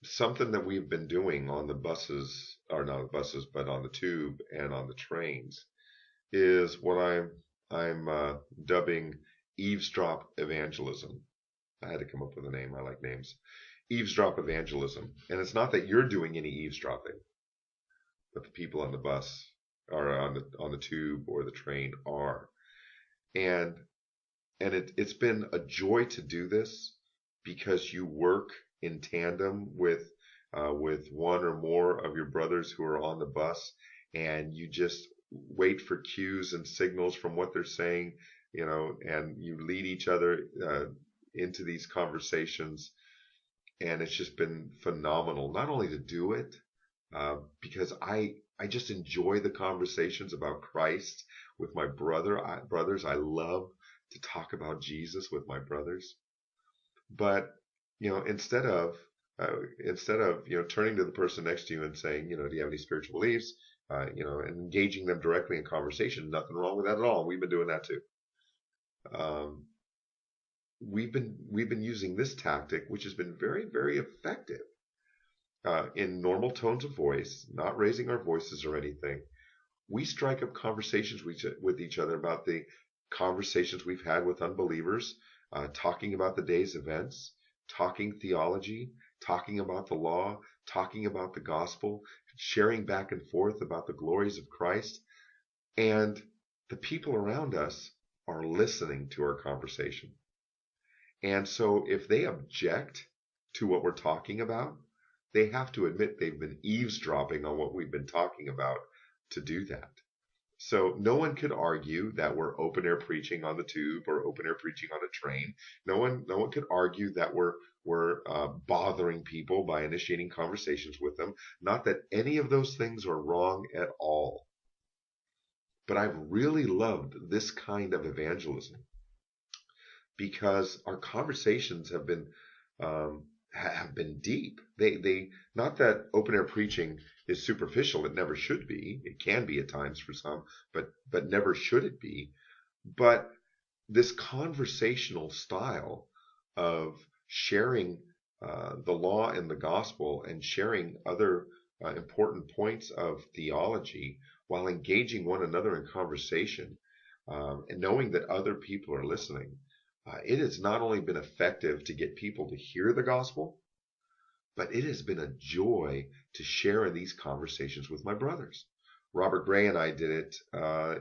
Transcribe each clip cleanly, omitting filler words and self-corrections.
something that we've been doing on the buses, or not the buses, but on the tube and on the trains, is what I'm dubbing Eavesdrop Evangelism. I had to come up with a name. I like names. Eavesdrop Evangelism, and it's not that you're doing any eavesdropping, but the people on the bus or on the tube or the train are. And it's been a joy to do this because you work in tandem with one or more of your brothers who are on the bus, and you just wait for cues and signals from what they're saying, and you lead each other into these conversations, and it's just been phenomenal. Not only to do it, because I just enjoy the conversations about Christ with my brothers. I love to talk about Jesus with my brothers. But instead of turning to the person next to you and saying, do you have any spiritual beliefs? And engaging them directly in conversation. Nothing wrong with that at all. We've been doing that too. Um, we've been using this tactic, which has been very, very effective, in normal tones of voice, not raising our voices or anything. We strike up conversations with each other about the conversations we've had with unbelievers, talking about the day's events, talking theology, talking about the law, talking about the gospel, sharing back and forth about the glories of Christ. And the people around us are listening to our conversation. And so if they object to what we're talking about, they have to admit they've been eavesdropping on what we've been talking about to do that. So no one could argue that we're open air preaching on the tube or open air preaching on a train. No one could argue that we're bothering people by initiating conversations with them. Not that any of those things are wrong at all. But I've really loved this kind of evangelism because our conversations have been deep. They not that open air preaching is superficial. It never should be. It can be at times for some, but never should it be. But this conversational style of sharing the law and the gospel and sharing other important points of theology while engaging one another in conversation, and knowing that other people are listening, it has not only been effective to get people to hear the gospel, but it has been a joy to share in these conversations with my brothers. Robert Gray and I did it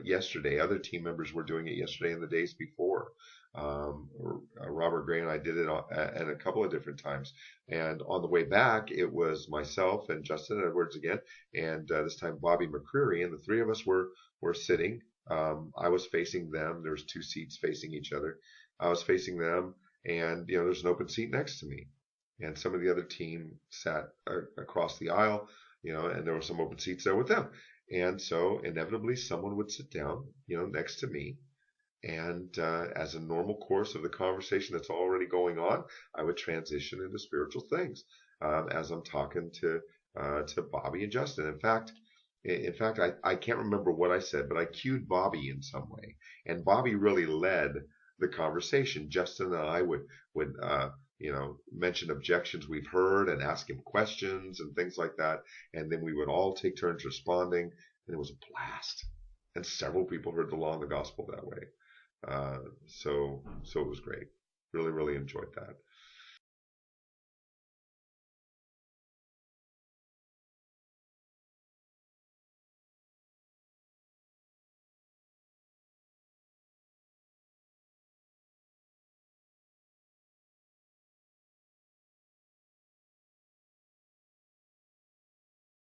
yesterday. Other team members were doing it yesterday and the days before. Robert Gray and I did it at a couple of different times. And on the way back, it was myself and Justin Edwards again, and this time Bobby McCreary, and the three of us were sitting. I was facing them. There was two seats facing each other. I was facing them, and there's an open seat next to me, and some of the other team sat across the aisle, and there were some open seats there with them. And so inevitably someone would sit down, next to me. And as a normal course of the conversation that's already going on, I would transition into spiritual things as I'm talking to Bobby and Justin. In fact, I can't remember what I said, but I cued Bobby in some way, and Bobby really led the conversation. Justin and I would mention objections we've heard and ask him questions and things like that, and then we would all take turns responding, and it was a blast. And several people heard the law and the gospel that way. So it was great. Really, really enjoyed that.